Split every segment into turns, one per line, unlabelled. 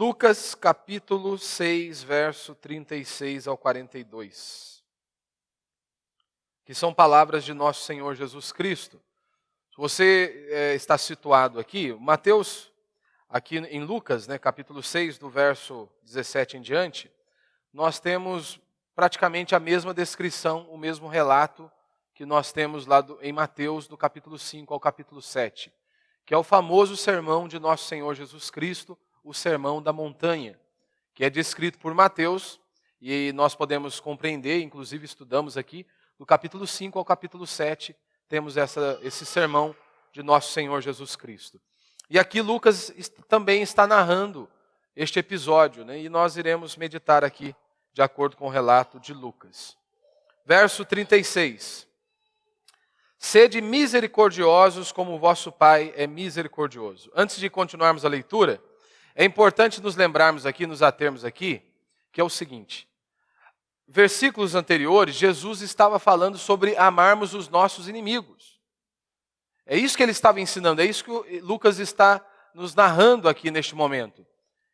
Lucas capítulo 6, verso 36 ao 42. Que são palavras de nosso Senhor Jesus Cristo. Se você está situado aqui, Mateus, aqui em Lucas, capítulo 6, do verso 17 em diante, nós temos praticamente a mesma descrição, o mesmo relato que nós temos lá em Mateus, do capítulo 5 ao capítulo 7, que é o famoso sermão de nosso Senhor Jesus Cristo, o Sermão da Montanha, que é descrito por Mateus, e nós podemos compreender, inclusive estudamos aqui, do capítulo 5 ao capítulo 7, temos esse sermão de nosso Senhor Jesus Cristo. E aqui Lucas também está narrando este episódio, e nós iremos meditar aqui, de acordo com o relato de Lucas. Verso 36. Sede misericordiosos como o vosso Pai é misericordioso. Antes de continuarmos a leitura, é importante nos lembrarmos aqui, nos atermos aqui, que é o seguinte. Versículos anteriores, Jesus estava falando sobre amarmos os nossos inimigos. É isso que ele estava ensinando, é isso que Lucas está nos narrando aqui neste momento.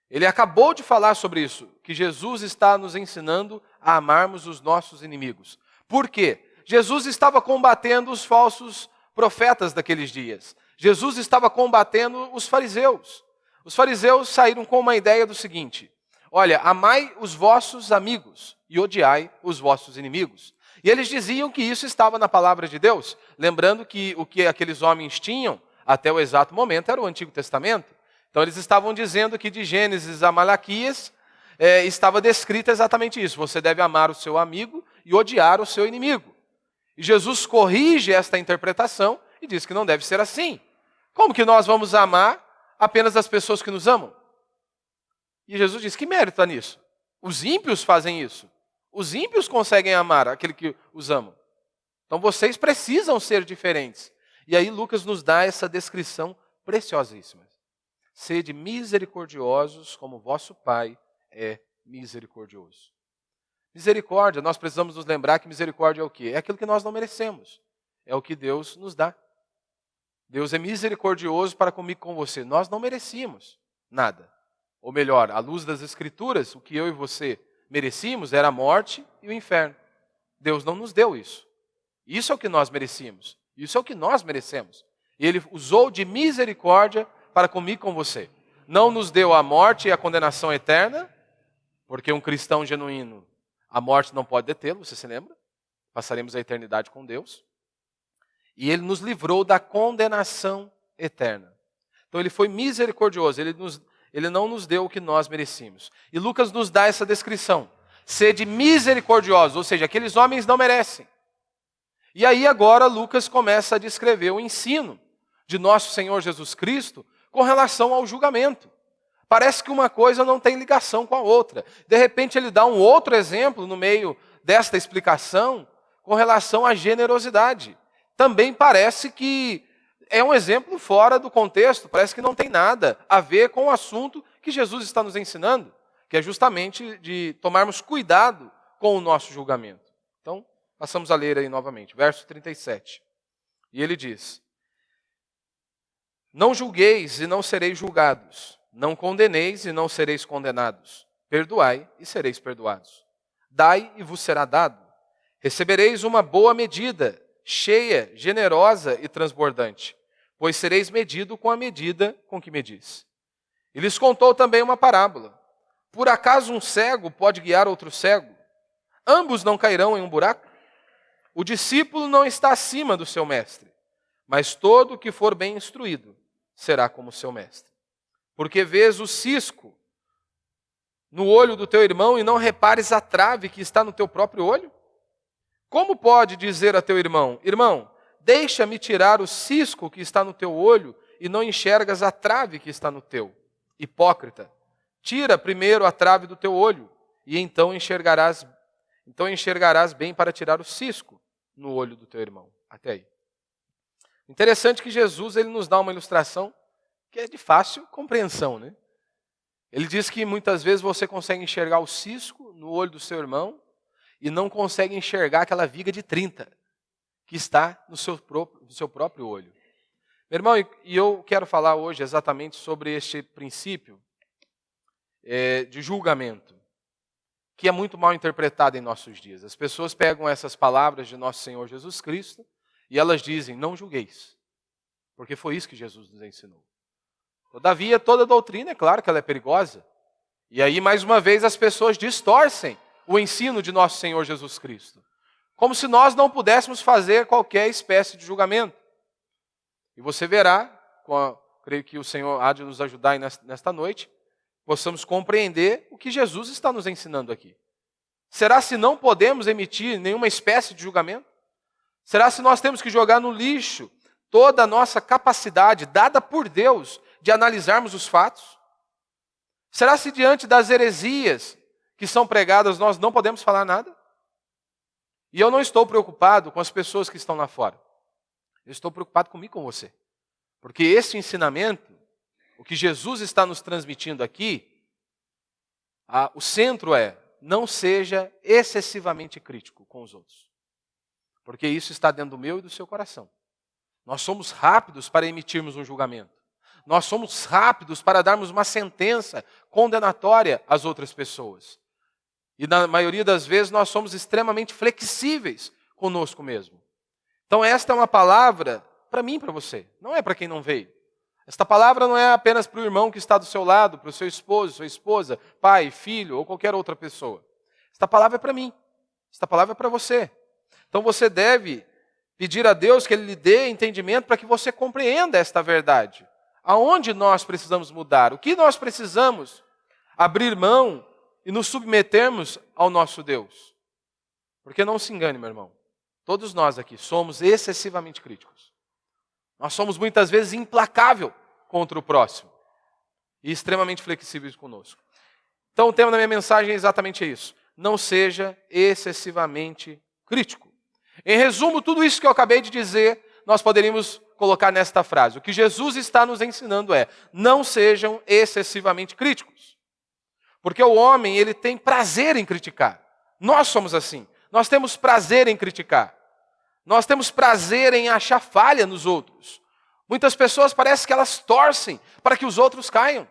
Ele acabou de falar sobre isso, que Jesus está nos ensinando a amarmos os nossos inimigos. Por quê? Jesus estava combatendo os falsos profetas daqueles dias. Jesus estava combatendo os fariseus. Os fariseus saíram com uma ideia do seguinte: olha, amai os vossos amigos e odiai os vossos inimigos. E eles diziam que isso estava na palavra de Deus, lembrando que o que aqueles homens tinham até o exato momento era o Antigo Testamento. Então eles estavam dizendo que de Gênesis a Malaquias estava descrito exatamente isso: você deve amar o seu amigo e odiar o seu inimigo. E Jesus corrige esta interpretação e diz que não deve ser assim. Como que nós vamos amar apenas as pessoas que nos amam? E Jesus diz: que mérito há nisso? Os ímpios fazem isso. Os ímpios conseguem amar aquele que os amam. Então vocês precisam ser diferentes. E aí Lucas nos dá essa descrição preciosíssima. Sede misericordiosos como vosso Pai é misericordioso. Misericórdia, nós precisamos nos lembrar que misericórdia é o quê? É aquilo que nós não merecemos. É o que Deus nos dá. Deus é misericordioso para comigo e com você. Nós não merecíamos nada. Ou melhor, à luz das Escrituras, o que eu e você merecíamos era a morte e o inferno. Deus não nos deu isso. Isso é o que nós merecíamos. Isso é o que nós merecemos. E Ele usou de misericórdia para comigo e com você. Não nos deu a morte e a condenação eterna, porque um cristão genuíno, a morte não pode detê-lo, você se lembra? Passaremos a eternidade com Deus. E Ele nos livrou da condenação eterna. Então Ele foi misericordioso, Ele não nos deu o que nós merecíamos. E Lucas nos dá essa descrição: sede misericordiosos, ou seja, aqueles homens não merecem. E aí agora Lucas começa a descrever o ensino de nosso Senhor Jesus Cristo com relação ao julgamento. Parece que uma coisa não tem ligação com a outra. De repente ele dá um outro exemplo no meio desta explicação com relação à generosidade. Também parece que é um exemplo fora do contexto, parece que não tem nada a ver com o assunto que Jesus está nos ensinando, que é justamente de tomarmos cuidado com o nosso julgamento. Então, passamos a ler aí novamente, verso 37. E ele diz: não julgueis e não sereis julgados. Não condeneis e não sereis condenados. Perdoai e sereis perdoados. Dai e vos será dado. Recebereis uma boa medida, cheia, generosa e transbordante, pois sereis medido com a medida com que medis. E lhes contou também uma parábola. Por acaso um cego pode guiar outro cego? Ambos não cairão em um buraco? O discípulo não está acima do seu mestre, mas todo o que for bem instruído será como seu mestre. Porque vês o cisco no olho do teu irmão e não repares a trave que está no teu próprio olho? Como pode dizer a teu irmão: irmão, deixa-me tirar o cisco que está no teu olho e não enxergas a trave que está no teu? Hipócrita, tira primeiro a trave do teu olho e então enxergarás bem para tirar o cisco no olho do teu irmão. Até aí. Interessante que Jesus ele nos dá uma ilustração que é de fácil compreensão, Ele diz que muitas vezes você consegue enxergar o cisco no olho do seu irmão e não consegue enxergar aquela viga de 30 que está no seu próprio olho. Meu irmão, e eu quero falar hoje exatamente sobre este princípio de julgamento, que é muito mal interpretada em nossos dias. As pessoas pegam essas palavras de nosso Senhor Jesus Cristo e elas dizem, não julgueis, porque foi isso que Jesus nos ensinou. Todavia, toda doutrina, é claro que ela é perigosa. E aí, mais uma vez, as pessoas distorcem o ensino de nosso Senhor Jesus Cristo, como se nós não pudéssemos fazer qualquer espécie de julgamento. E você verá, creio que o Senhor há de nos ajudar nesta noite, possamos compreender o que Jesus está nos ensinando aqui. Será se não podemos emitir nenhuma espécie de julgamento? Será se nós temos que jogar no lixo toda a nossa capacidade, dada por Deus, de analisarmos os fatos? Será se diante das heresias que são pregadas nós não podemos falar nada? E eu não estou preocupado com as pessoas que estão lá fora. Eu estou preocupado comigo e com você. Porque esse ensinamento, o que Jesus está nos transmitindo aqui, o centro é, não seja excessivamente crítico com os outros. Porque isso está dentro do meu e do seu coração. Nós somos rápidos para emitirmos um julgamento. Nós somos rápidos para darmos uma sentença condenatória às outras pessoas. E na maioria das vezes nós somos extremamente flexíveis conosco mesmo. Então esta é uma palavra para mim e para você, não é para quem não veio. Esta palavra não é apenas para o irmão que está do seu lado, para o seu esposo, sua esposa, pai, filho ou qualquer outra pessoa. Esta palavra é para mim, esta palavra é para você. Então você deve pedir a Deus que Ele lhe dê entendimento para que você compreenda esta verdade. Aonde nós precisamos mudar? O que nós precisamos abrir mão e nos submetermos ao nosso Deus? Porque não se engane, meu irmão. Todos nós aqui somos excessivamente críticos. Nós somos muitas vezes implacáveis contra o próximo. E extremamente flexíveis conosco. Então o tema da minha mensagem é exatamente isso. Não seja excessivamente crítico. Em resumo, tudo isso que eu acabei de dizer, nós poderíamos colocar nesta frase. O que Jesus está nos ensinando é, não sejam excessivamente críticos. Porque o homem, ele tem prazer em criticar. Nós somos assim. Nós temos prazer em criticar. Nós temos prazer em achar falha nos outros. Muitas pessoas parece que elas torcem para que os outros caiam.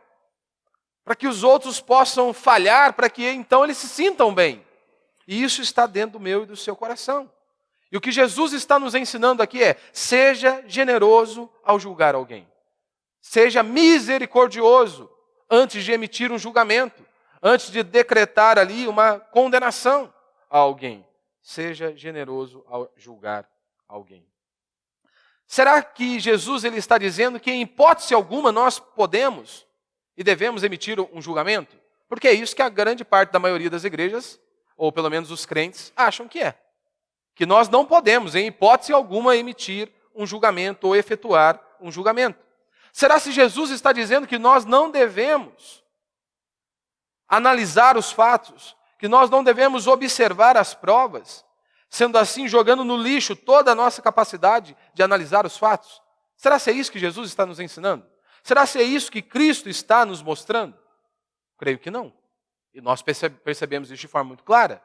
Para que os outros possam falhar, para que então eles se sintam bem. E isso está dentro do meu e do seu coração. E o que Jesus está nos ensinando aqui é, seja generoso ao julgar alguém. Seja misericordioso antes de emitir um julgamento, antes de decretar ali uma condenação a alguém. Seja generoso ao julgar alguém. Será que Jesus ele está dizendo que em hipótese alguma nós podemos e devemos emitir um julgamento? Porque é isso que a grande parte da maioria das igrejas, ou pelo menos os crentes, acham que é. Que nós não podemos, em hipótese alguma, emitir um julgamento ou efetuar um julgamento. Será se Jesus está dizendo que nós não devemos analisar os fatos, que nós não devemos observar as provas, sendo assim jogando no lixo toda a nossa capacidade de analisar os fatos? Será se é isso que Jesus está nos ensinando? Será se é isso que Cristo está nos mostrando? Creio que não. E nós percebemos isso de forma muito clara.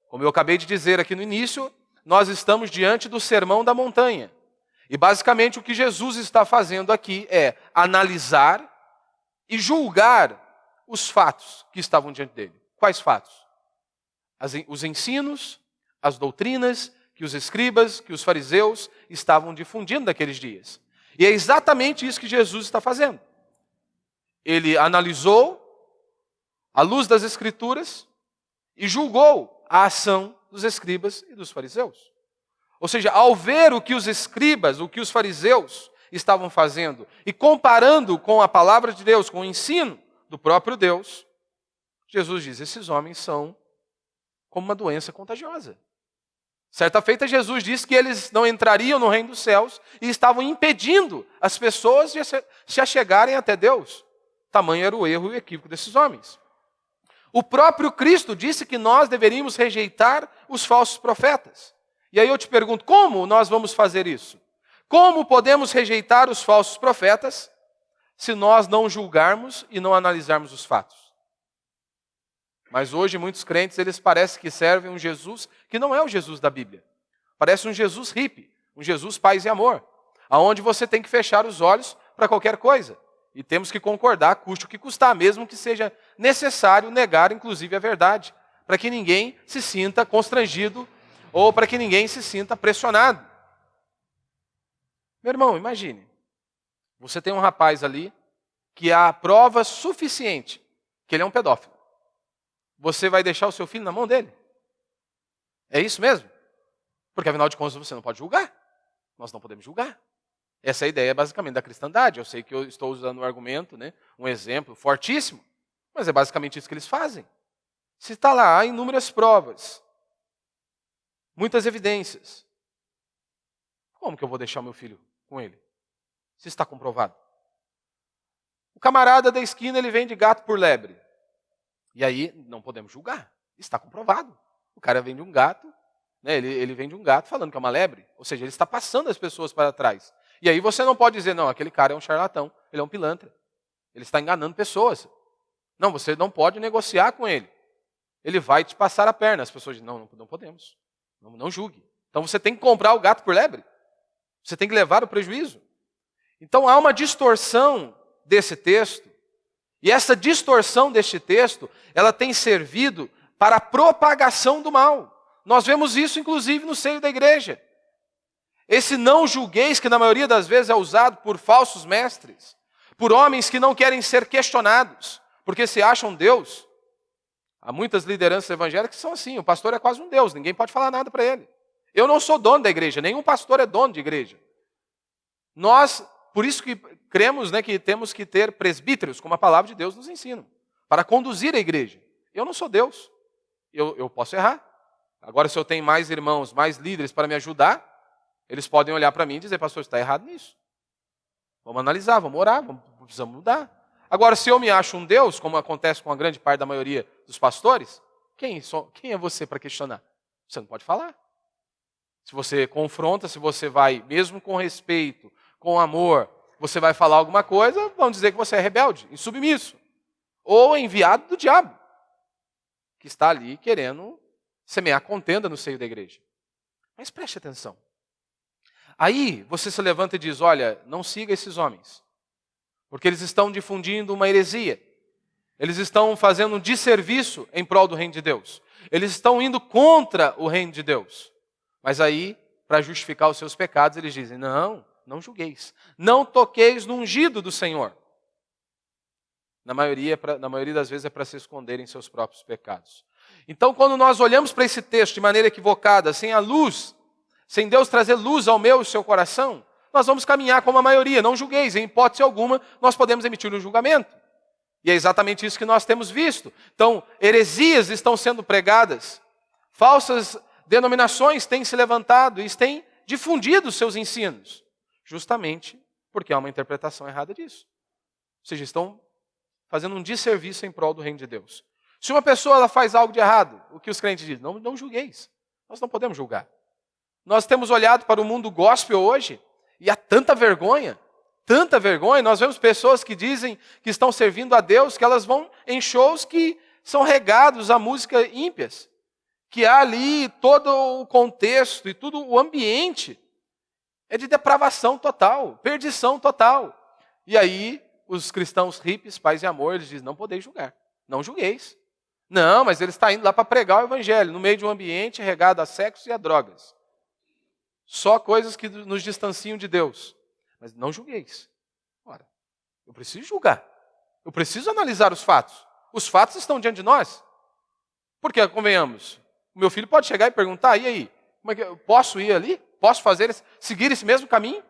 Como eu acabei de dizer aqui no início, nós estamos diante do Sermão da Montanha. E basicamente o que Jesus está fazendo aqui é analisar e julgar os fatos que estavam diante dele. Quais fatos? Os ensinos, as doutrinas que os escribas, que os fariseus estavam difundindo naqueles dias. E é exatamente isso que Jesus está fazendo. Ele analisou à luz das Escrituras e julgou a ação dos escribas e dos fariseus. Ou seja, ao ver o que os escribas, o que os fariseus estavam fazendo e comparando com a palavra de Deus, com o ensino do próprio Deus, Jesus diz, esses homens são como uma doença contagiosa. Certa feita, Jesus disse que eles não entrariam no reino dos céus e estavam impedindo as pessoas de se achegarem até Deus. Tamanho era o erro e o equívoco desses homens. O próprio Cristo disse que nós deveríamos rejeitar os falsos profetas. E aí eu te pergunto, como nós vamos fazer isso? Como podemos rejeitar os falsos profetas se nós não julgarmos e não analisarmos os fatos? Mas hoje muitos crentes, eles parecem que servem um Jesus que não é o Jesus da Bíblia. Parece um Jesus hippie, um Jesus paz e amor, aonde você tem que fechar os olhos para qualquer coisa. E temos que concordar, custe o que custar, mesmo que seja necessário negar, inclusive, a verdade, para que ninguém se sinta constrangido ou para que ninguém se sinta pressionado. Meu irmão, imagine, você tem um rapaz ali que há prova suficiente que ele é um pedófilo. Você vai deixar o seu filho na mão dele? É isso mesmo? Porque, afinal de contas, você não pode julgar. Nós não podemos julgar. Essa é a ideia, basicamente, da cristandade. Eu sei que eu estou usando um argumento, né, um exemplo fortíssimo, mas é basicamente isso que eles fazem. Se está lá, há inúmeras provas, muitas evidências. Como que eu vou deixar meu filho com ele? Se está comprovado. O camarada da esquina, ele vende gato por lebre. E aí, não podemos julgar. Está comprovado. O cara vende um gato, né, ele vende um gato falando que é uma lebre. Ou seja, ele está passando as pessoas para trás. E aí você não pode dizer, não, aquele cara é um charlatão, ele é um pilantra. Ele está enganando pessoas. Não, você não pode negociar com ele. Ele vai te passar a perna. As pessoas dizem, não podemos. Não julgue. Então você tem que comprar o gato por lebre. Você tem que levar o prejuízo. Então há uma distorção desse texto. E essa distorção deste texto, ela tem servido para a propagação do mal. Nós vemos isso, inclusive, no seio da igreja. Esse não julgueis, que na maioria das vezes é usado por falsos mestres, por homens que não querem ser questionados, porque se acham Deus. Há muitas lideranças evangélicas que são assim, o pastor é quase um Deus, ninguém pode falar nada para ele. Eu não sou dono da igreja, nenhum pastor é dono de igreja. Nós, por isso que cremos, né, que temos que ter presbíteros, como a palavra de Deus nos ensina, para conduzir a igreja. Eu não sou Deus, eu posso errar. Agora, se eu tenho mais irmãos, mais líderes para me ajudar, eles podem olhar para mim e dizer, pastor, está errado nisso. Vamos analisar, vamos orar, precisamos mudar. Agora, se eu me acho um Deus, como acontece com a grande parte da maioria dos pastores, quem é você para questionar? Você não pode falar. Se você confronta, se você vai, mesmo com respeito, com amor, você vai falar alguma coisa, vão dizer que você é rebelde, insubmisso. Ou enviado do diabo, que está ali querendo semear contenda no seio da igreja. Mas preste atenção. Aí você se levanta e diz, olha, não siga esses homens, porque eles estão difundindo uma heresia. Eles estão fazendo um desserviço em prol do reino de Deus. Eles estão indo contra o reino de Deus. Mas aí, para justificar os seus pecados, eles dizem, não julgueis. Não toqueis no ungido do Senhor. Na maioria das vezes é para se esconderem seus próprios pecados. Então, quando nós olhamos para esse texto de maneira equivocada, sem a luz, sem Deus trazer luz ao meu e ao seu coração, nós vamos caminhar como a maioria. Não julgueis, em hipótese alguma, nós podemos emitir um julgamento. E é exatamente isso que nós temos visto. Então, heresias estão sendo pregadas, falsas denominações têm se levantado e têm difundido os seus ensinos, justamente porque há uma interpretação errada disso. Ou seja, estão fazendo um desserviço em prol do reino de Deus. Se uma pessoa ela faz algo de errado, o que os crentes dizem? Não julgueis. Nós não podemos julgar. Nós temos olhado para o mundo gospel hoje e há tanta vergonha. Nós vemos pessoas que dizem que estão servindo a Deus, que elas vão em shows que são regados a música ímpias, que há ali todo o contexto e todo o ambiente é de depravação total, perdição total. E aí, os cristãos hippies, paz e amor, eles dizem, não podeis julgar, não julgueis. Não, mas ele está indo lá para pregar o evangelho, no meio de um ambiente regado a sexo e a drogas. Só coisas que nos distanciam de Deus. Mas não julgueis. Ora, eu preciso julgar. Eu preciso analisar os fatos. Os fatos estão diante de nós. Porque, convenhamos, o meu filho pode chegar e perguntar, e aí, como é que eu posso ir ali? Posso seguir esse mesmo caminho?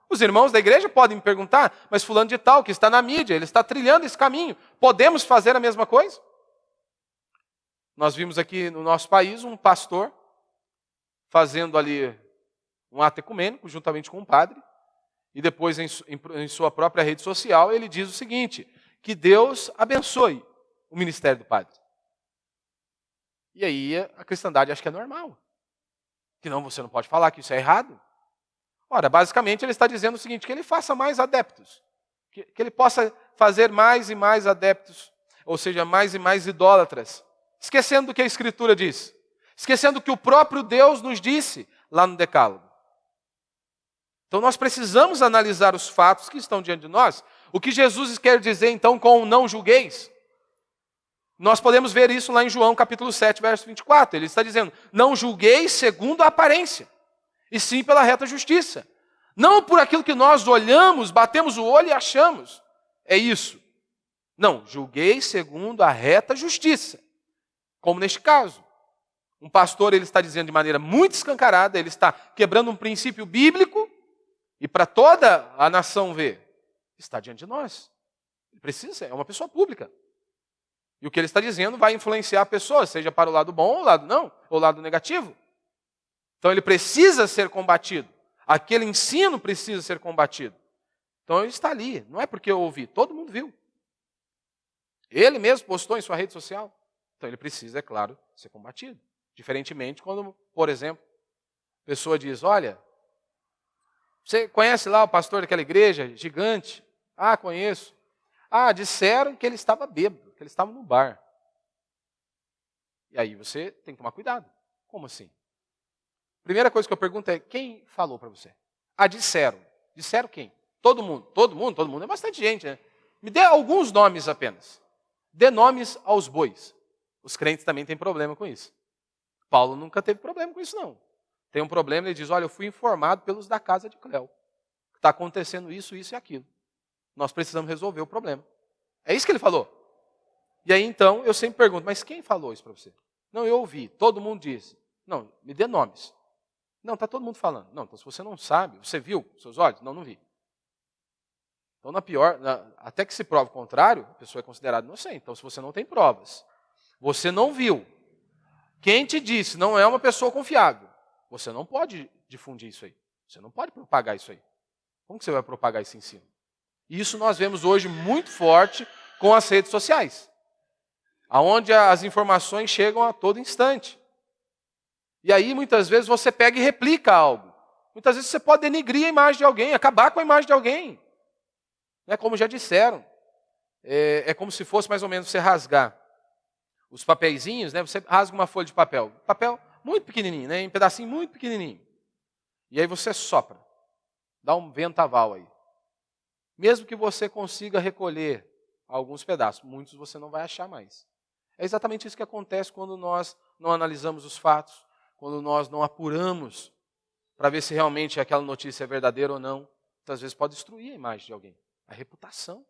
Os irmãos da igreja podem me perguntar, mas fulano de tal, que está na mídia, ele está trilhando esse caminho. Podemos fazer a mesma coisa? Nós vimos aqui no nosso país um pastor fazendo ali um ato ecumênico, juntamente com um padre, e depois em sua própria rede social ele diz o seguinte, que Deus abençoe o ministério do padre. E aí a cristandade acha que é normal. Que não, você não pode falar que isso é errado. Ora, basicamente ele está dizendo o seguinte, que ele faça mais adeptos. Que ele possa fazer mais e mais adeptos, ou seja, mais e mais idólatras. Esquecendo do que a Escritura diz. Esquecendo o que o próprio Deus nos disse lá no Decálogo. Então nós precisamos analisar os fatos que estão diante de nós, O que Jesus quer dizer então com não julgueis? Nós podemos ver isso lá em João capítulo 7, verso 24. Ele está dizendo, não julgueis segundo a aparência, e sim pela reta justiça. Não por aquilo que nós olhamos, batemos o olho e achamos. É isso. Não, julgueis segundo a reta justiça. Como neste caso. Um pastor, ele está dizendo de maneira muito escancarada, ele está quebrando um princípio bíblico, e para toda a nação ver, está diante de nós. Ele precisa, é uma pessoa pública. E o que ele está dizendo vai influenciar a pessoa, seja para o lado bom ou o lado não, ou o lado negativo. Então ele precisa ser combatido. Aquele ensino precisa ser combatido. Então ele está ali, não é porque eu ouvi, todo mundo viu. Ele mesmo postou em sua rede social. Então ele precisa, é claro, ser combatido. Diferentemente quando, por exemplo, a pessoa diz, olha, você conhece lá o pastor daquela igreja gigante? Ah, conheço. Ah, disseram que ele estava bêbado, que ele estava no bar. E aí você tem que tomar cuidado. Como assim? Primeira coisa que eu pergunto é, quem falou para você? Ah, disseram. Disseram quem? Todo mundo. Todo mundo é bastante gente, né? Me dê alguns nomes apenas. Dê nomes aos bois. Os crentes também têm problema com isso. Paulo nunca teve problema com isso, não. Tem um problema, ele diz, olha, eu fui informado pelos da casa de Cléo. Está acontecendo isso, isso e aquilo. Nós precisamos resolver o problema. É isso que ele falou. E aí, então, eu sempre pergunto, mas quem falou isso para você? Não, eu ouvi, todo mundo disse. Não, me dê nomes. Não, está todo mundo falando. Não, então se você não sabe, você viu com seus olhos? Não, não vi. Então, até que se prove o contrário, a pessoa é considerada inocente. Então, se você não tem provas, você não viu, quem te disse não é uma pessoa confiável, você não pode difundir isso aí. Você não pode propagar isso aí. Como que você vai propagar esse ensino? E isso nós vemos hoje muito forte com as redes sociais, onde as informações chegam a todo instante. E aí, muitas vezes, você pega e replica algo. Muitas vezes você pode denigrir a imagem de alguém, acabar com a imagem de alguém. Como já disseram, é como se fosse mais ou menos você rasgar os papeizinhos, né? Você rasga uma folha de papel muito pequenininho, né? Um pedacinho muito pequenininho. E aí você sopra, dá um ventaval aí. Mesmo que você consiga recolher alguns pedaços, muitos você não vai achar mais. É exatamente isso que acontece quando nós não analisamos os fatos, quando nós não apuramos para ver se realmente aquela notícia é verdadeira ou não. Muitas vezes pode destruir a imagem de alguém, a reputação.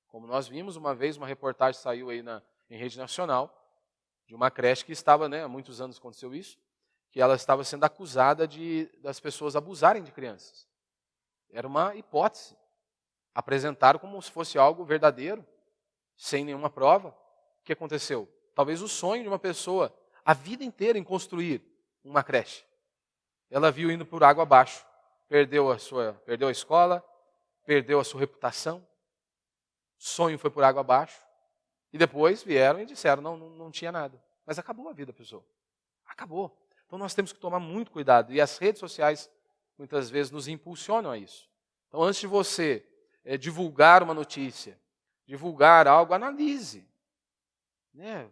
Como nós vimos uma vez, uma reportagem saiu aí em rede nacional, de uma creche que estava, há muitos anos aconteceu isso, que ela estava sendo acusada das pessoas abusarem de crianças. Era uma hipótese. Apresentaram como se fosse algo verdadeiro, sem nenhuma prova. O que aconteceu? Talvez o sonho de uma pessoa, a vida inteira em construir uma creche. Ela viu indo por água abaixo. Perdeu a escola, perdeu a sua reputação. O sonho foi por água abaixo. E depois vieram e disseram, não tinha nada. Mas acabou a vida da pessoa. Acabou. Então nós temos que tomar muito cuidado. E as redes sociais, muitas vezes, nos impulsionam a isso. Então antes de você divulgar uma notícia, divulgar algo, analise.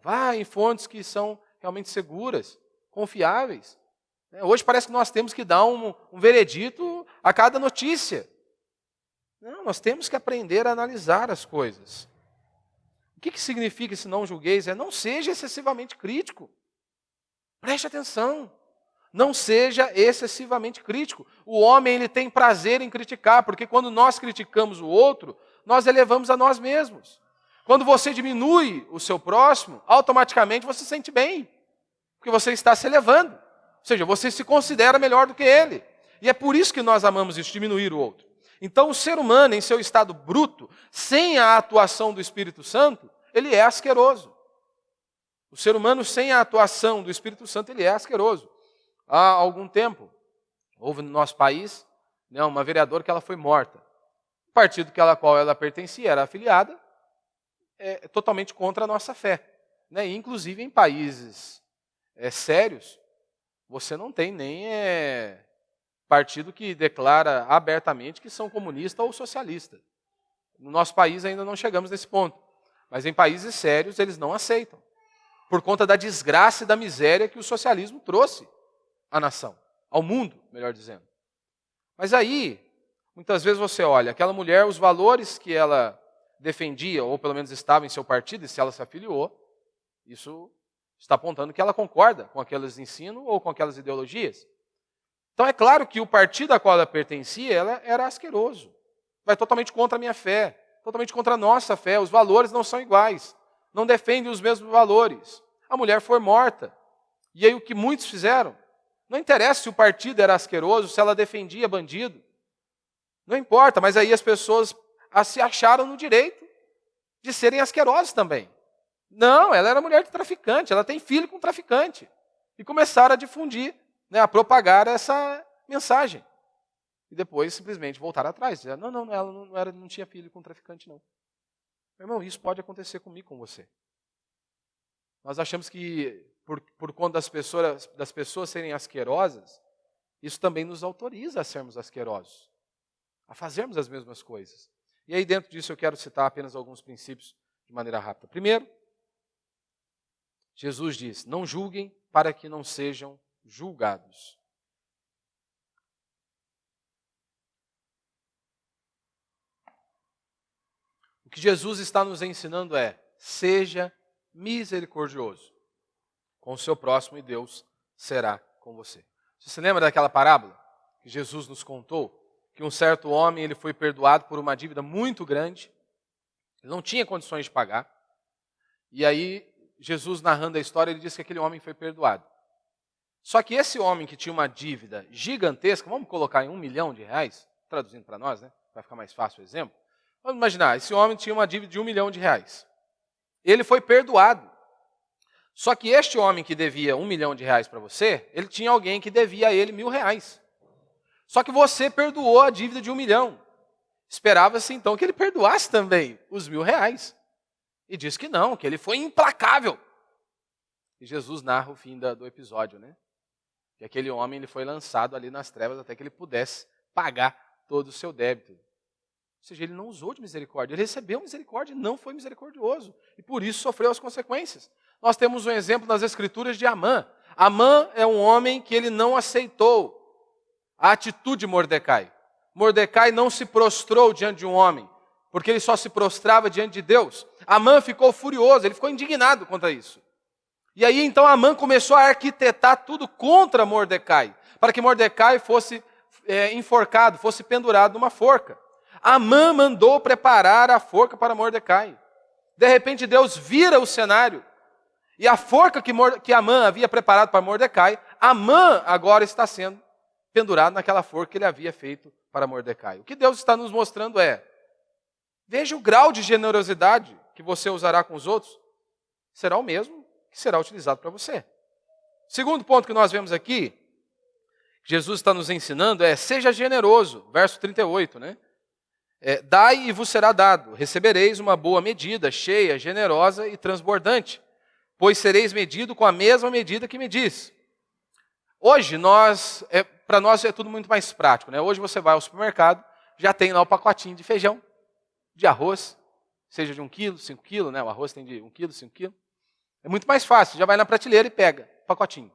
Vá em fontes que são realmente seguras, confiáveis. Hoje parece que nós temos que dar um veredito a cada notícia. Não, nós temos que aprender a analisar as coisas. O que significa esse não julgueis? Não seja excessivamente crítico. Preste atenção. Não seja excessivamente crítico. O homem ele tem prazer em criticar, porque quando nós criticamos o outro, nós elevamos a nós mesmos. Quando você diminui o seu próximo, automaticamente você se sente bem, porque você está se elevando. Ou seja, você se considera melhor do que ele. E é por isso que nós amamos isso, diminuir o outro. Então o ser humano, em seu estado bruto, sem a atuação do Espírito Santo, ele é asqueroso. O ser humano sem a atuação do Espírito Santo, ele é asqueroso. Há algum tempo, houve no nosso país uma vereadora que ela foi morta. O partido a qual ela pertencia, era afiliada, totalmente contra a nossa fé. Inclusive em países sérios, você não tem nem partido que declara abertamente que são comunistas ou socialistas. No nosso país ainda não chegamos nesse ponto. Mas em países sérios eles não aceitam. Por conta da desgraça e da miséria que o socialismo trouxe à nação. Ao mundo, melhor dizendo. Mas aí, Muitas vezes você olha, aquela mulher, os valores que ela defendia, ou pelo menos estava em seu partido, e se ela se afiliou, isso está apontando que ela concorda com aqueles ensinos ou com aquelas ideologias. Então é claro que o partido a qual ela pertencia, ela era asqueroso. Vai totalmente contra a minha fé, totalmente contra a nossa fé. Os valores não são iguais, não defendem os mesmos valores. A mulher foi morta. E aí o que muitos fizeram? Não interessa se o partido era asqueroso, se ela defendia bandido. Não importa, mas aí as pessoas se acharam no direito de serem asquerosas também. Não, ela era mulher de traficante, ela tem filho com traficante. E começaram a difundir, a propagar essa mensagem. E depois simplesmente voltaram atrás. Dizer, ela não tinha filho com traficante, não. Meu irmão, isso pode acontecer comigo, com você. Nós achamos que, por conta das pessoas serem asquerosas, isso também nos autoriza a sermos asquerosos, a fazermos as mesmas coisas. E aí, dentro disso, eu quero citar apenas alguns princípios de maneira rápida. Primeiro, Jesus diz, não julguem para que não sejam julgados. O que Jesus está nos ensinando é, seja misericordioso com o seu próximo e Deus será com você. Você lembra daquela parábola que Jesus nos contou? Que um certo homem ele foi perdoado por uma dívida muito grande, ele não tinha condições de pagar, e aí Jesus narrando a história, ele disse que aquele homem foi perdoado. Só que esse homem que tinha uma dívida gigantesca, vamos colocar em R$1 milhão, traduzindo para nós, vai ficar mais fácil o exemplo. Vamos imaginar, esse homem tinha uma dívida de R$1 milhão. Ele foi perdoado. Só que este homem que devia R$1 milhão para você, ele tinha alguém que devia a ele R$1.000. Só que você perdoou a dívida de R$1 milhão. Esperava-se então que ele perdoasse também os R$1.000. E diz que não, que ele foi implacável. E Jesus narra o fim do episódio, Que aquele homem ele foi lançado ali nas trevas até que ele pudesse pagar todo o seu débito. Ou seja, ele não usou de misericórdia, ele recebeu misericórdia e não foi misericordioso. E por isso sofreu as consequências. Nós temos um exemplo nas Escrituras de Amã. Amã é um homem que ele não aceitou a atitude de Mordecai. Mordecai não se prostrou diante de um homem, porque ele só se prostrava diante de Deus. Amã ficou furioso, ele ficou indignado contra isso. E aí então Amã começou a arquitetar tudo contra Mordecai, para que Mordecai fosse enforcado, fosse pendurado numa forca. Amã mandou preparar a forca para Mordecai. De repente Deus vira o cenário. E a forca que Amã havia preparado para Mordecai, Amã agora está sendo pendurado naquela forca que ele havia feito para Mordecai. O que Deus está nos mostrando é, veja o grau de generosidade que você usará com os outros, será o mesmo que será utilizado para você. Segundo ponto que nós vemos aqui, Jesus está nos ensinando é, seja generoso, verso 38, dai e vos será dado, recebereis uma boa medida, cheia, generosa e transbordante, pois sereis medido com a mesma medida que medis. Hoje, para nós é tudo muito mais prático. Hoje você vai ao supermercado, já tem lá o pacotinho de feijão, de arroz, seja de 1 quilo, 5 quilos, o arroz tem de 1 quilo, 5 quilos. É muito mais fácil, já vai na prateleira e pega o pacotinho.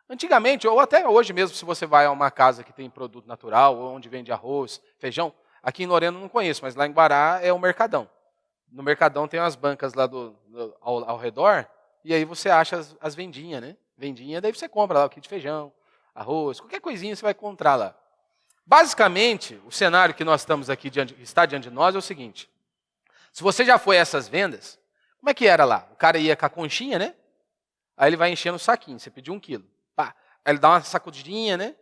Antigamente, ou até hoje mesmo, se você vai a uma casa que tem produto natural, ou onde vende arroz, feijão, aqui em Lorena eu não conheço, mas lá em Guará é o Mercadão. No Mercadão tem umas bancas lá ao redor, e aí você acha as vendinhas, Vendinha, daí você compra lá o kit de feijão, arroz, qualquer coisinha você vai encontrar lá. Basicamente, o cenário que nós estamos aqui, está diante de nós é o seguinte. Se você já foi a essas vendas, como é que era lá? O cara ia com a conchinha, Aí ele vai enchendo o saquinho, você pediu 1 quilo. Pá. Aí ele dá uma sacudidinha,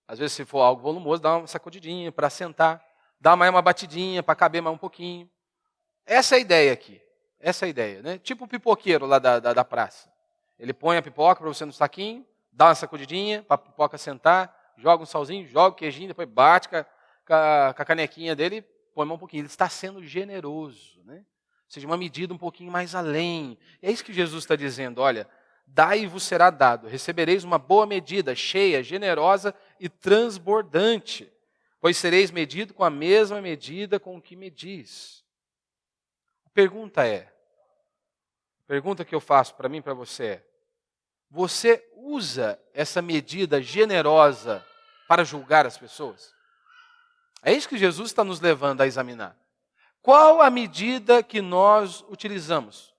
Às vezes, se for algo volumoso, dá uma sacudidinha para sentar. Dá mais uma batidinha para caber mais um pouquinho. Essa é a ideia aqui. Essa é a ideia, Tipo o pipoqueiro lá da praça. Ele põe a pipoca para você no saquinho, dá uma sacudidinha para a pipoca sentar, joga um salzinho, joga o queijinho, depois bate com a canequinha dele e põe mais um pouquinho. Ele está sendo generoso, Ou seja, uma medida um pouquinho mais além. E é isso que Jesus está dizendo, olha, dai e vos será dado, recebereis uma boa medida, cheia, generosa e transbordante, pois sereis medido com a mesma medida com que medis. A pergunta que eu faço para mim e para você é, você usa essa medida generosa para julgar as pessoas? É isso que Jesus está nos levando a examinar. Qual a medida que nós utilizamos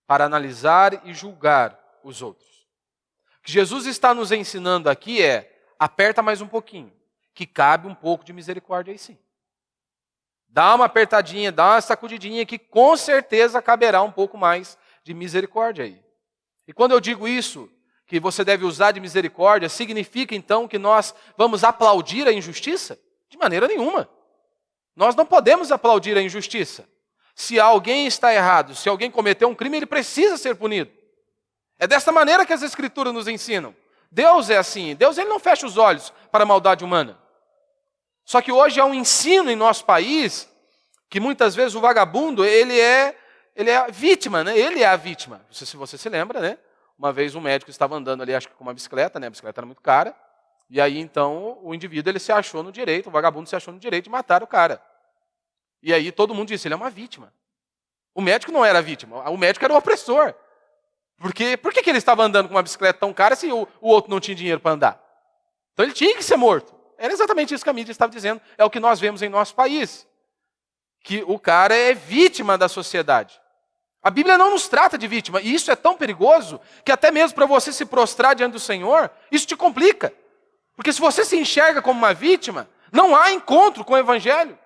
para analisar e julgar os outros? O que Jesus está nos ensinando aqui é, aperta mais um pouquinho, que cabe um pouco de misericórdia aí sim. Dá uma apertadinha, dá uma sacudidinha, que com certeza caberá um pouco mais de misericórdia aí. E quando eu digo isso, que você deve usar de misericórdia, significa então que nós vamos aplaudir a injustiça? De maneira nenhuma. Nós não podemos aplaudir a injustiça. Se alguém está errado, se alguém cometeu um crime, ele precisa ser punido. É dessa maneira que as Escrituras nos ensinam. Deus é assim. Deus ele não fecha os olhos para a maldade humana. Só que hoje há um ensino em nosso país que muitas vezes o vagabundo ele é a vítima, né? Ele é a vítima. Se você se lembra, né? Uma vez um médico estava andando ali, acho que com uma bicicleta, né? A bicicleta era muito cara. E aí então o indivíduo ele se achou no direito, o vagabundo se achou no direito de matar o cara. E aí todo mundo disse, ele é uma vítima. O médico não era vítima, o médico era o opressor. Por que ele estava andando com uma bicicleta tão cara se o outro não tinha dinheiro para andar? Então ele tinha que ser morto. Era exatamente isso que a mídia estava dizendo. É o que nós vemos em nosso país. Que o cara é vítima da sociedade. A Bíblia não nos trata de vítima. E isso é tão perigoso que até mesmo para você se prostrar diante do Senhor, isso te complica. Porque se você se enxerga como uma vítima, não há encontro com o Evangelho.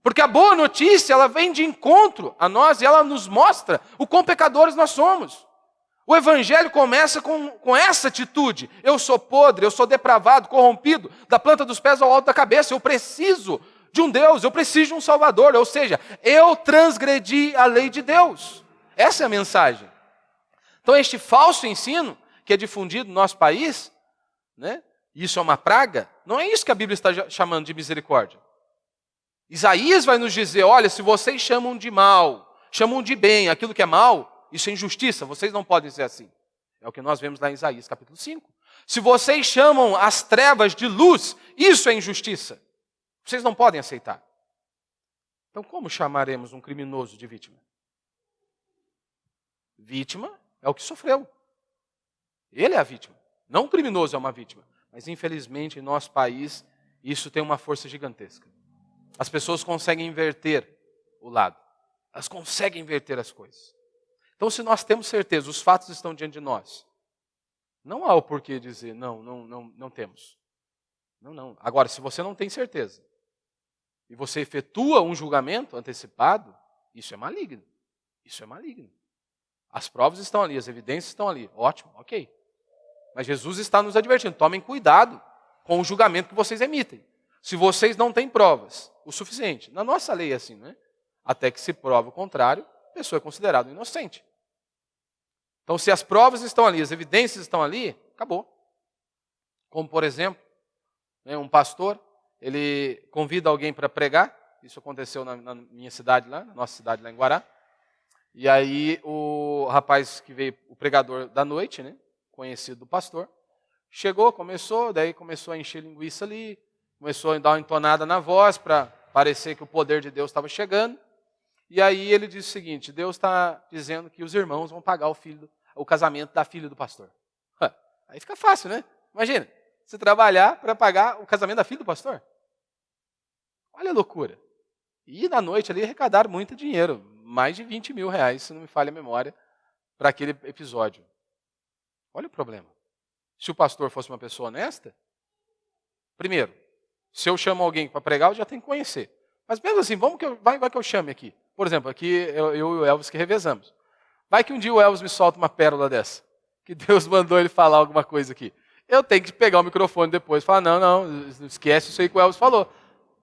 Porque a boa notícia, ela vem de encontro a nós e ela nos mostra o quão pecadores nós somos. O Evangelho começa com essa atitude. Eu sou podre, eu sou depravado, corrompido, da planta dos pés ao alto da cabeça. Eu preciso de um Deus, eu preciso de um Salvador. Ou seja, eu transgredi a lei de Deus. Essa é a mensagem. Então este falso ensino que é difundido no nosso país, né? Isso é uma praga, não é isso que a Bíblia está chamando de misericórdia. Isaías vai nos dizer, olha, se vocês chamam de mal, chamam de bem aquilo que é mal, isso é injustiça, vocês não podem ser assim. É o que nós vemos lá em Isaías capítulo 5. Se vocês chamam as trevas de luz, isso é injustiça. Vocês não podem aceitar. Então como chamaremos um criminoso de vítima? Vítima é o que sofreu. Ele é a vítima. Não o criminoso é uma vítima. Mas infelizmente em nosso país isso tem uma força gigantesca. As pessoas conseguem inverter o lado. Elas conseguem inverter as coisas. Então se nós temos certeza, os fatos estão diante de nós. Não há o porquê dizer, não temos. Não. Agora, se você não tem certeza, e você efetua um julgamento antecipado, isso é maligno. Isso é maligno. As provas estão ali, as evidências estão ali. Ótimo, ok. Mas Jesus está nos advertindo, tomem cuidado com o julgamento que vocês emitem. Se vocês não têm provas o suficiente, na nossa lei é assim, né? Até que se prove o contrário, a pessoa é considerada inocente. Então, se as provas estão ali, as evidências estão ali, acabou. Como, por exemplo, um pastor, ele convida alguém para pregar, isso aconteceu na minha cidade lá, na nossa cidade lá em Guará, e aí o rapaz que veio, o pregador da noite, né, conhecido do pastor, chegou, começou a encher linguiça ali, começou a dar uma entonada na voz para parecer que o poder de Deus estava chegando, e aí ele disse o seguinte, Deus está dizendo que os irmãos vão pagar o casamento da filha do pastor. Aí fica fácil, né? Imagina, você trabalhar para pagar o casamento da filha do pastor. Olha a loucura. E na noite ali arrecadaram muito dinheiro, mais de 20 mil reais, se não me falha a memória, para aquele episódio. Olha o problema. Se o pastor fosse uma pessoa honesta, primeiro, se eu chamo alguém para pregar, eu já tenho que conhecer. Mas mesmo assim, vai que eu chame aqui. Por exemplo, aqui eu e o Elvis que revezamos. Vai que um dia o Elvis me solta uma pérola dessa, que Deus mandou ele falar alguma coisa aqui. Eu tenho que pegar o microfone depois e falar, não, esquece isso aí que o Elvis falou.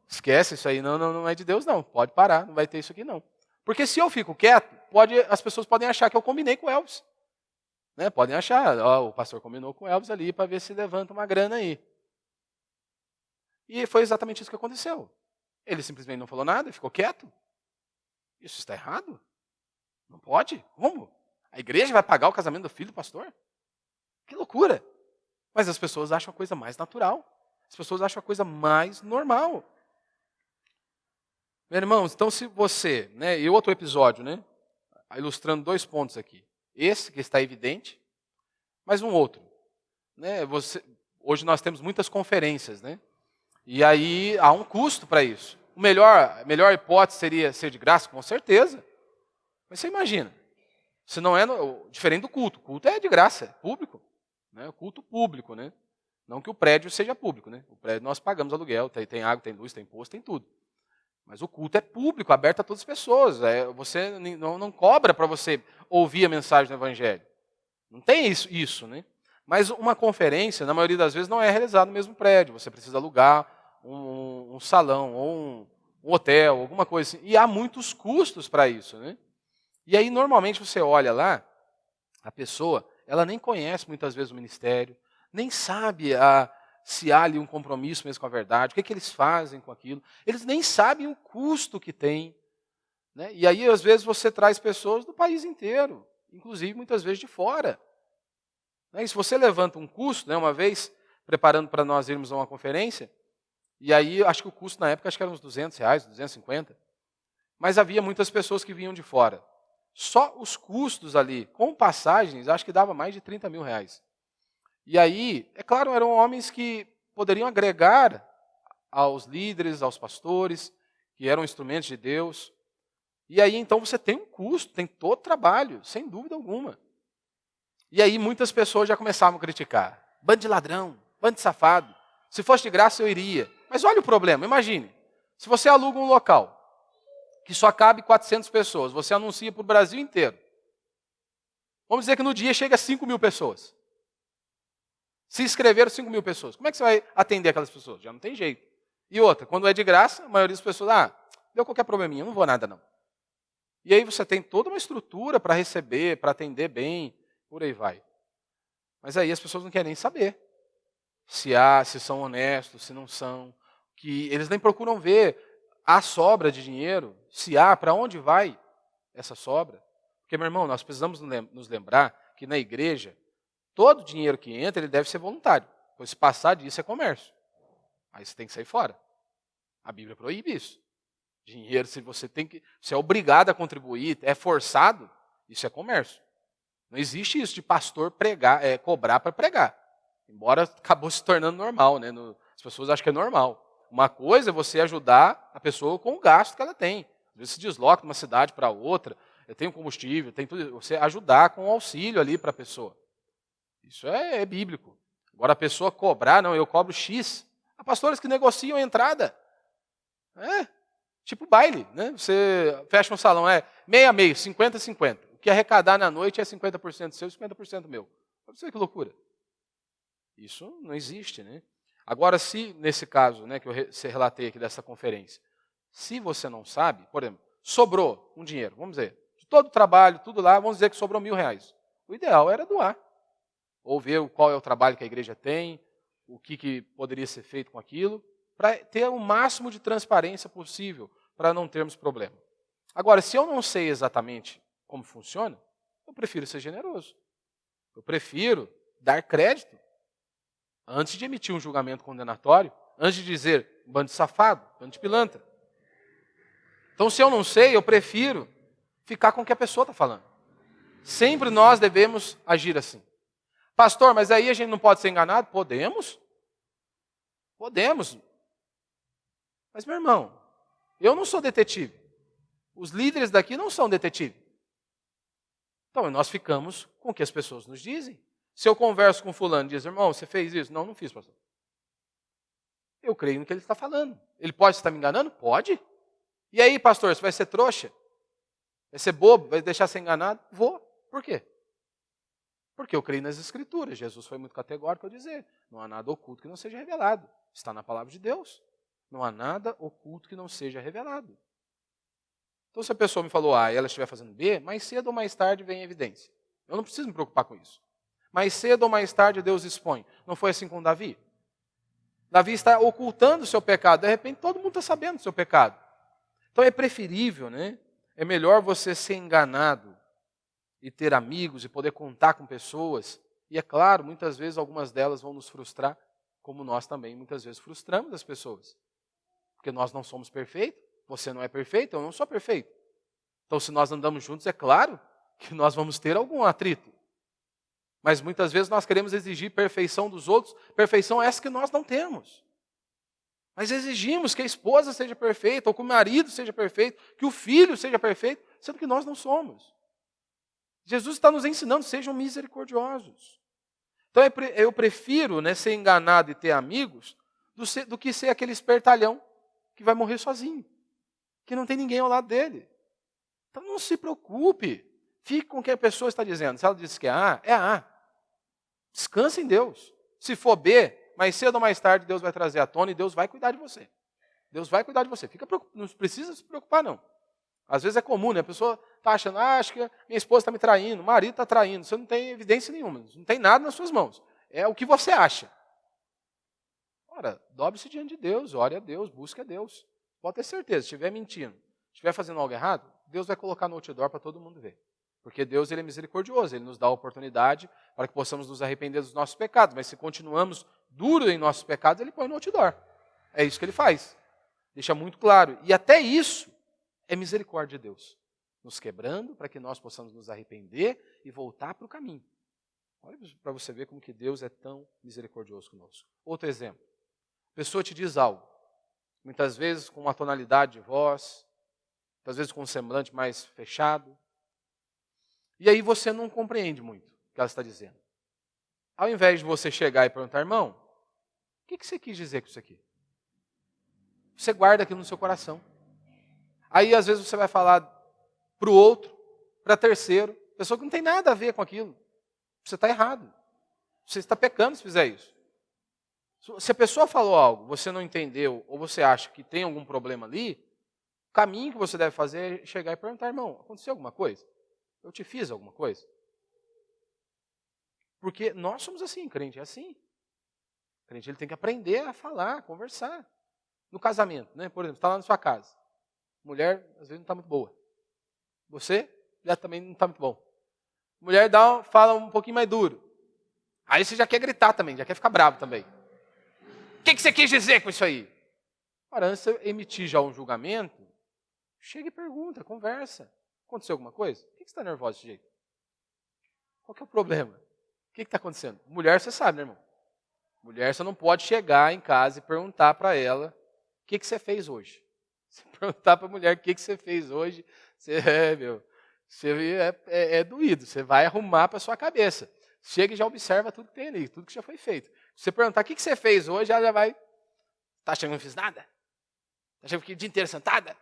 Esquece isso aí, não é de Deus não, pode parar, não vai ter isso aqui não. Porque se eu fico quieto, as pessoas podem achar que eu combinei com o Elvis. Né? Podem achar, o pastor combinou com o Elvis ali para ver se levanta uma grana aí. E foi exatamente isso que aconteceu. Ele simplesmente não falou nada, ficou quieto. Isso está errado? Não pode? Como? A igreja vai pagar o casamento do filho do pastor? Que loucura! Mas as pessoas acham a coisa mais natural. As pessoas acham a coisa mais normal. Meus irmãos, então se você, né, e outro episódio, né, ilustrando 2 pontos aqui. Esse que está evidente, mas um outro. Né, hoje nós temos muitas conferências, né? E aí há um custo para isso. A melhor hipótese seria ser de graça, com certeza. Mas você imagina, se não é diferente do culto. O culto é de graça, é público. Né? O culto público, né? Não que o prédio seja público, né? O prédio nós pagamos aluguel, tem água, tem luz, tem imposto, tem tudo. Mas o culto é público, aberto a todas as pessoas. Você não cobra para você ouvir a mensagem do Evangelho. Não tem isso, né? Mas uma conferência, na maioria das vezes, não é realizada no mesmo prédio. Você precisa alugar um salão, ou um hotel, alguma coisa assim. E há muitos custos para isso, né? E aí, normalmente, você olha lá, a pessoa, ela nem conhece muitas vezes o ministério, nem sabe se há ali um compromisso mesmo com a verdade, o que eles fazem com aquilo. Eles nem sabem o custo que tem. Né? E aí, às vezes, você traz pessoas do país inteiro, inclusive, muitas vezes, de fora. Né? E se você levanta um custo, né, uma vez, preparando para nós irmos a uma conferência, e aí, acho que o custo na época, acho que era uns R$200, 250. Mas havia muitas pessoas que vinham de fora. Só os custos ali, com passagens, acho que dava mais de R$30 mil. E aí, é claro, eram homens que poderiam agregar aos líderes, aos pastores, que eram instrumentos de Deus. E aí, então, você tem um custo, tem todo o trabalho, sem dúvida alguma. E aí, muitas pessoas já começavam a criticar. Bando de ladrão, bando de safado. Se fosse de graça, eu iria. Mas olha o problema, imagine. Se você aluga um local que só cabe 400 pessoas, você anuncia para o Brasil inteiro. Vamos dizer que no dia chega a 5 mil pessoas. Se inscreveram 5 mil pessoas. Como é que você vai atender aquelas pessoas? Já não tem jeito. E outra, quando é de graça, a maioria das pessoas, deu qualquer probleminha, não vou nada não. E aí você tem toda uma estrutura para receber, para atender bem, por aí vai. Mas aí as pessoas não querem nem saber se são honestos, se não são. Que eles nem procuram ver a sobra de dinheiro, se há, para onde vai essa sobra. Porque, meu irmão, nós precisamos nos lembrar que na igreja, todo dinheiro que entra, ele deve ser voluntário. Pois se passar disso é comércio. Aí você tem que sair fora. A Bíblia proíbe isso. Dinheiro, se você é obrigado a contribuir, é forçado, isso é comércio. Não existe isso de pastor cobrar para pregar. Embora acabou se tornando normal, né? As pessoas acham que é normal. Uma coisa é você ajudar a pessoa com o gasto que ela tem. Às vezes se desloca de uma cidade para outra, tem um combustível, tem tudo. Você ajudar com o auxílio ali para a pessoa. Isso é bíblico. Agora a pessoa cobrar, não, eu cobro X. Há pastores que negociam a entrada. Tipo baile, né? Você fecha um salão, meio a meio, 50-50. O que arrecadar na noite é 50% seu e 50% meu. Você vê que loucura. Isso não existe, né? Agora, se nesse caso, né, que eu relatei aqui dessa conferência, se você não sabe, por exemplo, sobrou um dinheiro, vamos dizer, de todo o trabalho, tudo lá, vamos dizer que sobrou R$1.000. O ideal era doar. Ou ver qual é o trabalho que a igreja tem, o que poderia ser feito com aquilo, para ter o máximo de transparência possível, para não termos problema. Agora, se eu não sei exatamente como funciona, eu prefiro ser generoso. Eu prefiro dar crédito antes de emitir um julgamento condenatório, antes de dizer bando de safado, bando de pilantra. Então, se eu não sei, eu prefiro ficar com o que a pessoa está falando. Sempre nós devemos agir assim. Pastor, mas aí a gente não pode ser enganado? Podemos. Podemos. Mas, meu irmão, eu não sou detetive. Os líderes daqui não são detetive. Então, nós ficamos com o que as pessoas nos dizem. Se eu converso com fulano e diz, irmão, você fez isso? Não, não fiz, pastor. Eu creio no que ele está falando. Ele pode estar me enganando? Pode. E aí, pastor, você vai ser trouxa? Vai ser bobo? Vai deixar ser enganado? Vou. Por quê? Porque eu creio nas Escrituras. Jesus foi muito categórico ao dizer, não há nada oculto que não seja revelado. Está na palavra de Deus. Não há nada oculto que não seja revelado. Então, se a pessoa me falou A e ela estiver fazendo B, mais cedo ou mais tarde vem a evidência. Eu não preciso me preocupar com isso. Mais cedo ou mais tarde Deus expõe. Não foi assim com Davi? Davi está ocultando o seu pecado. De repente, todo mundo está sabendo do seu pecado. Então, é preferível, né? É melhor você ser enganado e ter amigos e poder contar com pessoas. E é claro, muitas vezes algumas delas vão nos frustrar, como nós também muitas vezes frustramos as pessoas. Porque nós não somos perfeitos, você não é perfeito, eu não sou perfeito. Então, se nós andamos juntos, é claro que nós vamos ter algum atrito. Mas muitas vezes nós queremos exigir perfeição dos outros, perfeição essa que nós não temos. Mas exigimos que a esposa seja perfeita, ou que o marido seja perfeito, que o filho seja perfeito, sendo que nós não somos. Jesus está nos ensinando, sejam misericordiosos. Então eu prefiro, né, ser enganado e ter amigos do que ser aquele espertalhão que vai morrer sozinho, que não tem ninguém ao lado dele. Então não se preocupe, fique com o que a pessoa está dizendo. Se ela diz que é A, é A. Descansa em Deus. Se for B, mais cedo ou mais tarde Deus vai trazer à tona e Deus vai cuidar de você. Deus vai cuidar de você. Não precisa se preocupar, não. Às vezes é comum, né? A pessoa está achando, acho que minha esposa está me traindo, o marido está traindo. Você não tem evidência nenhuma, não tem nada nas suas mãos. É o que você acha. Ora, dobre-se diante de Deus, ore a Deus, busque a Deus. Pode ter certeza, se estiver mentindo, se estiver fazendo algo errado, Deus vai colocar no outdoor para todo mundo ver. Porque Deus, ele é misericordioso, ele nos dá a oportunidade para que possamos nos arrepender dos nossos pecados. Mas se continuamos duros em nossos pecados, ele põe no outdoor. É isso que ele faz. Deixa muito claro. E até isso é misericórdia de Deus. Nos quebrando para que nós possamos nos arrepender e voltar para o caminho. Olha para você ver como que Deus é tão misericordioso conosco. Outro exemplo. A pessoa te diz algo. Muitas vezes com uma tonalidade de voz. Muitas vezes com um semblante mais fechado. E aí você não compreende muito o que ela está dizendo. Ao invés de você chegar e perguntar, irmão, o que você quis dizer com isso aqui? Você guarda aquilo no seu coração. Aí às vezes você vai falar para o outro, para terceiro, pessoa que não tem nada a ver com aquilo. Você está errado. Você está pecando se fizer isso. Se a pessoa falou algo, você não entendeu, ou você acha que tem algum problema ali, o caminho que você deve fazer é chegar e perguntar, irmão, aconteceu alguma coisa? Eu te fiz alguma coisa? Porque nós somos assim, crente é assim. O crente ele tem que aprender a falar, a conversar. No casamento, né? Por exemplo, está lá na sua casa. Mulher, às vezes, não está muito boa. Você já também não está muito bom. Mulher fala um pouquinho mais duro. Aí você já quer gritar também, já quer ficar bravo também. O que você quis dizer com isso aí? Ora, antes de você emitir já um julgamento, chega e pergunta, conversa. Aconteceu alguma coisa? Por que você está nervosa desse jeito? Qual que é o problema? O que está acontecendo? Mulher, você sabe, né, irmão? Mulher, você não pode chegar em casa e perguntar para ela o que você fez hoje. Se perguntar para a mulher o que você fez hoje, é doído. Você vai arrumar para a sua cabeça. Chega e já observa tudo que tem ali, tudo que já foi feito. Se você perguntar o que você fez hoje, ela já vai... Está achando que não fiz nada? Está achando que fiquei o dia inteiro sentada?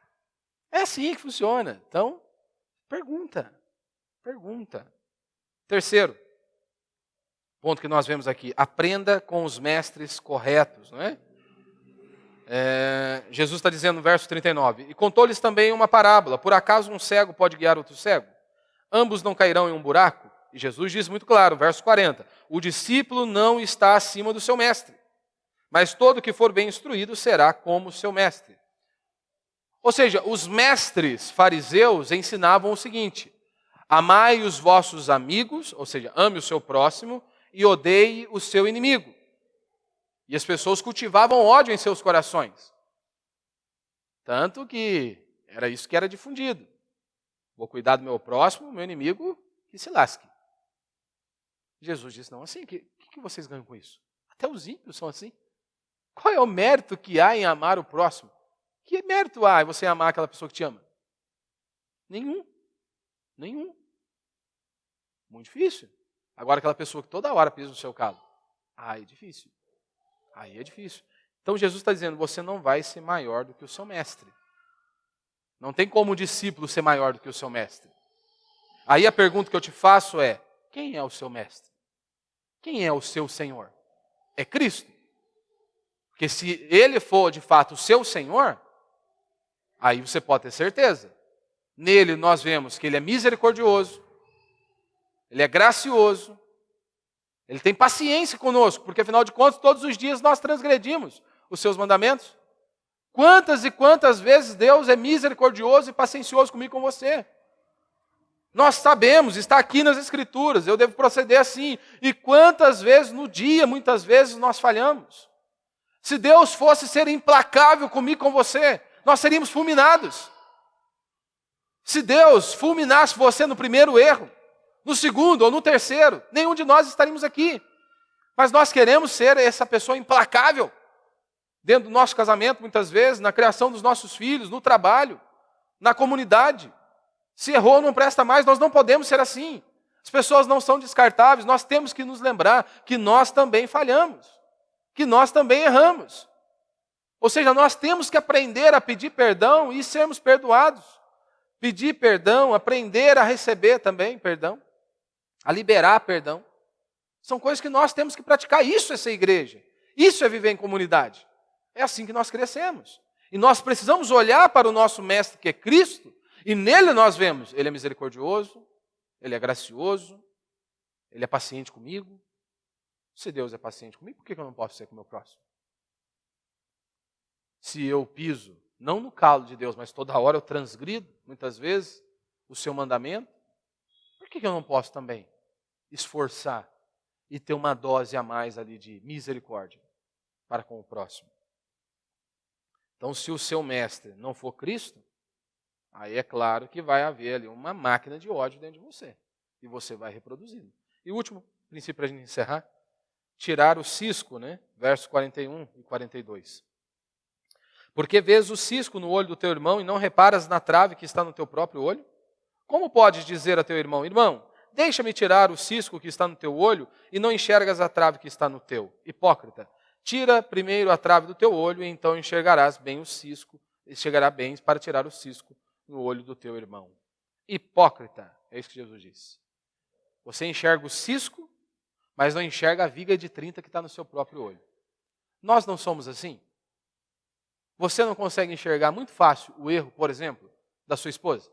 É assim que funciona. Então, pergunta. Terceiro ponto que nós vemos aqui. Aprenda com os mestres corretos. Não é? Jesus está dizendo no verso 39. E contou-lhes também uma parábola. Por acaso um cego pode guiar outro cego? Ambos não cairão em um buraco? E Jesus diz muito claro, verso 40. O discípulo não está acima do seu mestre. Mas todo que for bem instruído será como seu mestre. Ou seja, os mestres fariseus ensinavam o seguinte: amai os vossos amigos, ou seja, ame o seu próximo e odeie o seu inimigo. E as pessoas cultivavam ódio em seus corações. Tanto que era isso que era difundido. Vou cuidar do meu próximo, meu inimigo que se lasque. Jesus disse, não, assim, o que vocês ganham com isso? Até os ímpios são assim. Qual é o mérito que há em amar o próximo? Que mérito há em você amar aquela pessoa que te ama? Nenhum. Muito difícil. Agora aquela pessoa que toda hora pisa no seu calo. Aí é difícil. Então Jesus está dizendo, você não vai ser maior do que o seu mestre. Não tem como o discípulo ser maior do que o seu mestre. Aí a pergunta que eu te faço é, quem é o seu mestre? Quem é o seu Senhor? É Cristo. Porque se Ele for de fato o seu Senhor, aí você pode ter certeza. Nele nós vemos que Ele é misericordioso, Ele é gracioso, Ele tem paciência conosco, porque afinal de contas todos os dias nós transgredimos os seus mandamentos. Quantas e quantas vezes Deus é misericordioso e paciencioso comigo e com você? Nós sabemos, está aqui nas Escrituras, eu devo proceder assim. E quantas vezes no dia, muitas vezes, nós falhamos. Se Deus fosse ser implacável comigo e com você, nós seríamos fulminados. Se Deus fulminasse você no primeiro erro, no segundo ou no terceiro, nenhum de nós estaríamos aqui. Mas nós queremos ser essa pessoa implacável. dentro do nosso casamento, muitas vezes, na criação dos nossos filhos, no trabalho, na comunidade. Se errou, não presta mais, nós não podemos ser assim. As pessoas não são descartáveis, nós temos que nos lembrar que nós também falhamos, que nós também erramos. Ou seja, nós temos que aprender a pedir perdão e sermos perdoados. Pedir perdão, aprender a receber também perdão, a liberar perdão. São coisas que nós temos que praticar. Isso é ser igreja. Isso é viver em comunidade. É assim que nós crescemos. E nós precisamos olhar para o nosso mestre, que é Cristo, e nele nós vemos, ele é misericordioso, ele é gracioso, ele é paciente comigo. Se Deus é paciente comigo, por que eu não posso ser com o meu próximo? Se eu piso, não no calo de Deus, mas toda hora eu transgrido, muitas vezes, o seu mandamento, por que eu não posso também esforçar e ter uma dose a mais ali de misericórdia para com o próximo? Então, se o seu mestre não for Cristo, aí é claro que vai haver ali uma máquina de ódio dentro de você. E você vai reproduzindo. E o último princípio para a gente encerrar, tirar o cisco, né? Versos 41 e 42. Porque vês o cisco no olho do teu irmão e não reparas na trave que está no teu próprio olho? Como podes dizer a teu irmão, irmão, deixa-me tirar o cisco que está no teu olho e não enxergas a trave que está no teu? Hipócrita, tira primeiro a trave do teu olho e então enxergarás bem o cisco, chegará bem para tirar o cisco no olho do teu irmão. Hipócrita, é isso que Jesus disse. Você enxerga o cisco, mas não enxerga a viga de 30 que está no seu próprio olho. Nós não somos assim? Você não consegue enxergar muito fácil o erro, por exemplo, da sua esposa?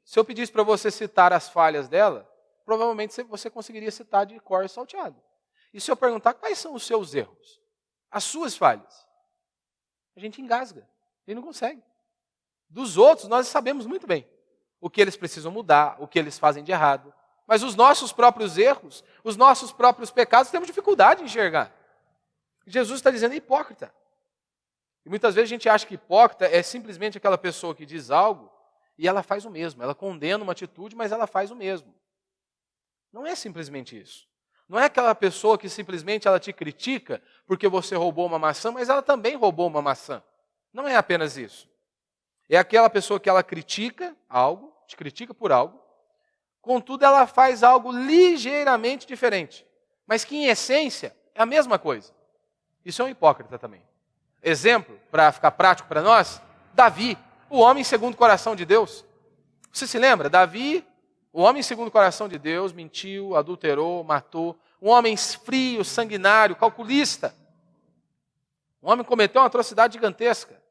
Se eu pedisse para você citar as falhas dela, provavelmente você conseguiria citar de cor salteado. E se eu perguntar quais são os seus erros, as suas falhas, a gente engasga e não consegue. Dos outros, nós sabemos muito bem o que eles precisam mudar, o que eles fazem de errado. Mas os nossos próprios erros, os nossos próprios pecados, temos dificuldade em enxergar. Jesus está dizendo hipócrita. E muitas vezes a gente acha que hipócrita é simplesmente aquela pessoa que diz algo e ela faz o mesmo. Ela condena uma atitude, mas ela faz o mesmo. Não é simplesmente isso. Não é aquela pessoa que simplesmente ela te critica porque você roubou uma maçã, mas ela também roubou uma maçã. Não é apenas isso. É aquela pessoa que ela critica algo, te critica por algo, contudo ela faz algo ligeiramente diferente, mas que em essência é a mesma coisa. Isso é um hipócrita também. Exemplo, para ficar prático para nós, Davi, o homem segundo o coração de Deus. Você se lembra? Davi, o homem segundo o coração de Deus, mentiu, adulterou, matou. Um homem frio, sanguinário, calculista. Um homem cometeu uma atrocidade gigantesca.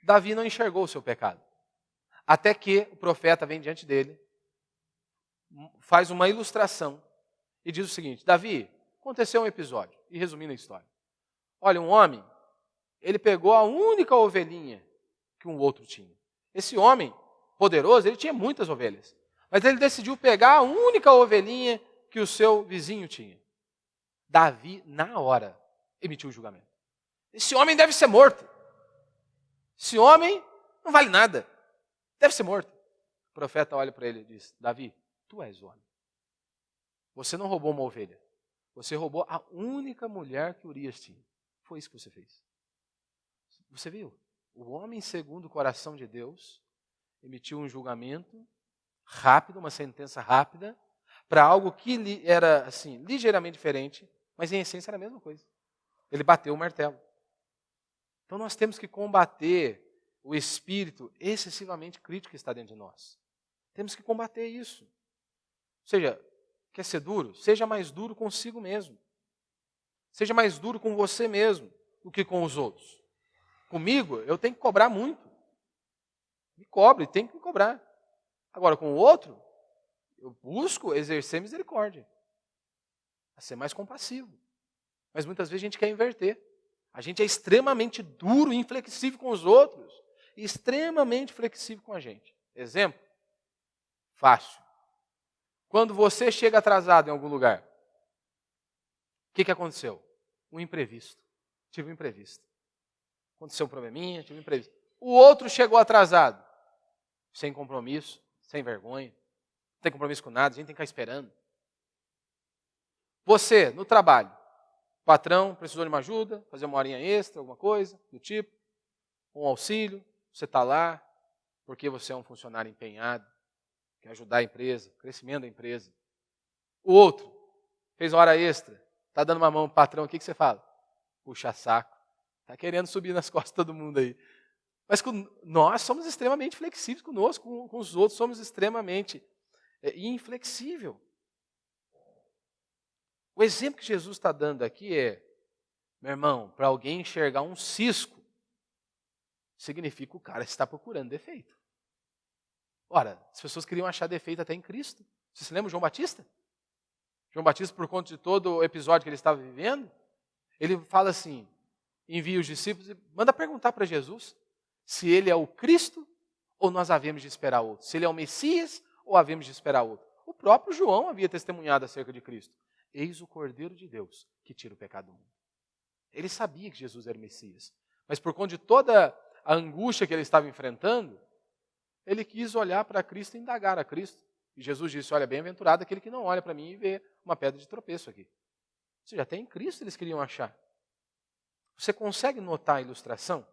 Davi não enxergou o seu pecado. Até que o profeta vem diante dele, faz uma ilustração e diz o seguinte: Davi, aconteceu um episódio, e resumindo a história. Olha, um homem, ele pegou a única ovelhinha que um outro tinha. Esse homem poderoso, ele tinha muitas ovelhas. Mas ele decidiu pegar a única ovelhinha que o seu vizinho tinha. Davi, na hora, emitiu o julgamento. Esse homem deve ser morto. Esse homem não vale nada. Deve ser morto. O profeta olha para ele e diz: Davi, tu és o homem. Você não roubou uma ovelha. Você roubou a única mulher que Urias tinha. Foi isso que você fez. Você viu? O homem segundo o coração de Deus emitiu um julgamento rápido, uma sentença rápida, para algo que era assim, ligeiramente diferente, mas em essência era a mesma coisa. Ele bateu o martelo. Então nós temos que combater o espírito excessivamente crítico que está dentro de nós. Temos que combater isso. Ou seja, quer ser duro? Seja mais duro consigo mesmo. Seja mais duro com você mesmo do que com os outros. Comigo, eu tenho que cobrar muito. Me cobro e tenho que me cobrar. Agora, com o outro, eu busco exercer misericórdia. A ser mais compassivo. Mas muitas vezes a gente quer inverter. A gente é extremamente duro e inflexível com os outros. E extremamente flexível com a gente. Exemplo? Fácil. Quando você chega atrasado em algum lugar, o que aconteceu? Um imprevisto. Tive um imprevisto. Aconteceu um probleminha, tive um imprevisto. O outro chegou atrasado. Sem compromisso, sem vergonha. Não tem compromisso com nada, a gente tem que ficar esperando. Você, no trabalho, O patrão precisou de uma ajuda, fazer uma horinha extra, alguma coisa do tipo, um auxílio, você está lá porque você é um funcionário empenhado, quer ajudar a empresa, o crescimento da empresa. O outro fez hora extra, está dando uma mão para o patrão, o que você fala? Puxa saco, está querendo subir nas costas de todo mundo aí. Mas nós somos extremamente flexíveis conosco, com os outros somos extremamente inflexível. O exemplo que Jesus está dando aqui é, meu irmão, para alguém enxergar um cisco, significa que o cara está procurando defeito. Ora, as pessoas queriam achar defeito até em Cristo. Você se lembra de João Batista? João Batista, por conta de todo o episódio que ele estava vivendo, ele fala assim, envia os discípulos e manda perguntar para Jesus se ele é o Cristo ou nós havemos de esperar outro. Se ele é o Messias ou havemos de esperar outro. O próprio João havia testemunhado acerca de Cristo. Eis o Cordeiro de Deus que tira o pecado do mundo. Ele sabia que Jesus era o Messias. Mas por conta de toda a angústia que ele estava enfrentando, ele quis olhar para Cristo e indagar a Cristo. E Jesus disse, olha, bem-aventurado aquele que não olha para mim e vê uma pedra de tropeço aqui. Ou seja, até em Cristo eles queriam achar. Você consegue notar a ilustração?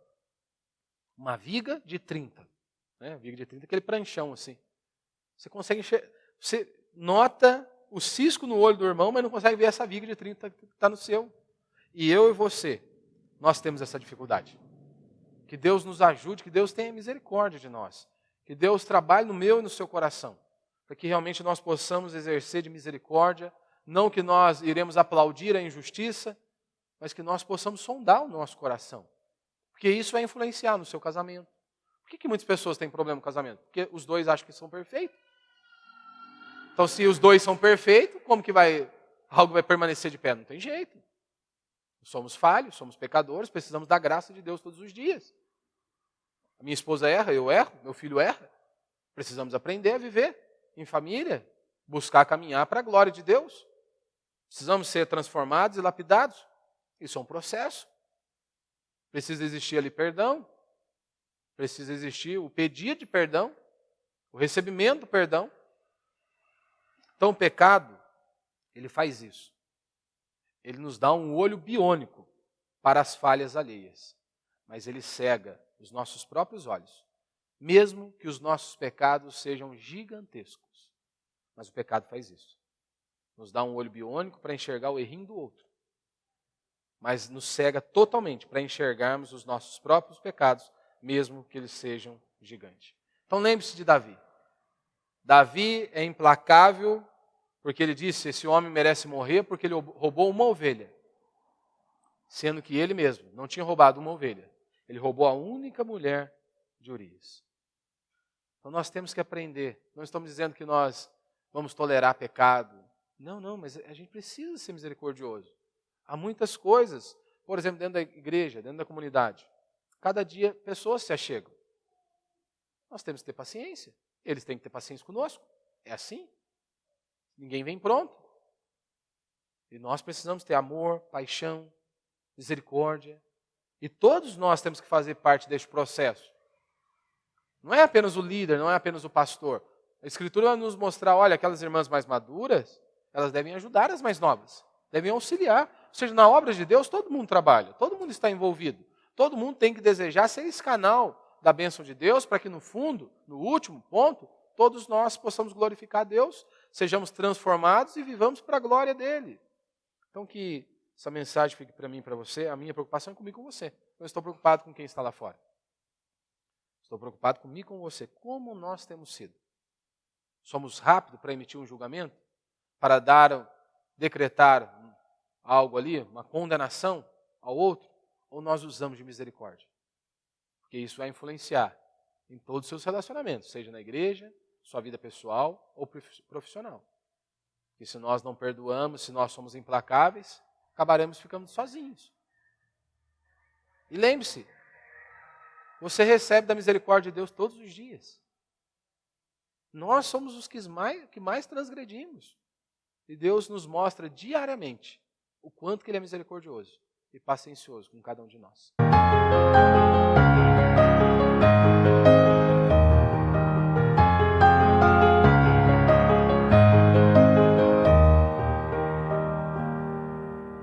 Uma viga de 30. Né? Viga de 30, aquele pranchão assim. Você consegue enxergar, você nota o cisco no olho do irmão, mas não consegue ver essa viga de 30 que está no seu. E eu e você, nós temos essa dificuldade. Que Deus nos ajude, que Deus tenha misericórdia de nós. Que Deus trabalhe no meu e no seu coração. Para que realmente nós possamos exercer de misericórdia. Não que nós iremos aplaudir a injustiça, mas que nós possamos sondar o nosso coração. Porque isso vai influenciar no seu casamento. Por que muitas pessoas têm problema no casamento? Porque os dois acham que são perfeitos. Então, se os dois são perfeitos, como que algo vai permanecer de pé? Não tem jeito. Somos falhos, somos pecadores, precisamos da graça de Deus todos os dias. A minha esposa erra, eu erro, meu filho erra. Precisamos aprender a viver em família, buscar caminhar para a glória de Deus. Precisamos ser transformados e lapidados. Isso é um processo. Precisa existir ali perdão. Precisa existir o pedido de perdão, o recebimento do perdão. Então o pecado, ele faz isso. Ele nos dá um olho biônico para as falhas alheias. Mas ele cega os nossos próprios olhos. Mesmo que os nossos pecados sejam gigantescos. Mas o pecado faz isso. Nos dá um olho biônico para enxergar o errinho do outro. Mas nos cega totalmente para enxergarmos os nossos próprios pecados, mesmo que eles sejam gigantes. Então lembre-se de Davi. Davi é implacável porque ele disse, esse homem merece morrer porque ele roubou uma ovelha. Sendo que ele mesmo não tinha roubado uma ovelha. Ele roubou a única mulher de Urias. Então nós temos que aprender. Não estamos dizendo que nós vamos tolerar pecado. Não, mas a gente precisa ser misericordioso. Há muitas coisas, por exemplo, dentro da igreja, dentro da comunidade. Cada dia pessoas se achegam. Nós temos que ter paciência. Eles têm que ter paciência conosco. É assim. Ninguém vem pronto. E nós precisamos ter amor, paixão, misericórdia. E todos nós temos que fazer parte deste processo. Não é apenas o líder, não é apenas o pastor. A Escritura vai nos mostrar, olha, aquelas irmãs mais maduras, elas devem ajudar as mais novas. Devem auxiliar. Ou seja, na obra de Deus, todo mundo trabalha. Todo mundo está envolvido. Todo mundo tem que desejar ser esse canal da bênção de Deus, para que no fundo, no último ponto, todos nós possamos glorificar a Deus, sejamos transformados e vivamos para a glória dEle. Então que essa mensagem fique para mim e para você. A minha preocupação é comigo e com você. Eu estou preocupado com quem está lá fora. Estou preocupado comigo e com você. Como nós temos sido? Somos rápidos para emitir um julgamento? Para decretar algo ali, uma condenação ao outro? Ou nós usamos de misericórdia? Porque isso vai influenciar em todos os seus relacionamentos, seja na igreja, sua vida pessoal ou profissional. E se nós não perdoamos, se nós somos implacáveis, acabaremos ficando sozinhos. E lembre-se, você recebe da misericórdia de Deus todos os dias. Nós somos os que mais transgredimos. E Deus nos mostra diariamente o quanto que Ele é misericordioso e paciencioso com cada um de nós.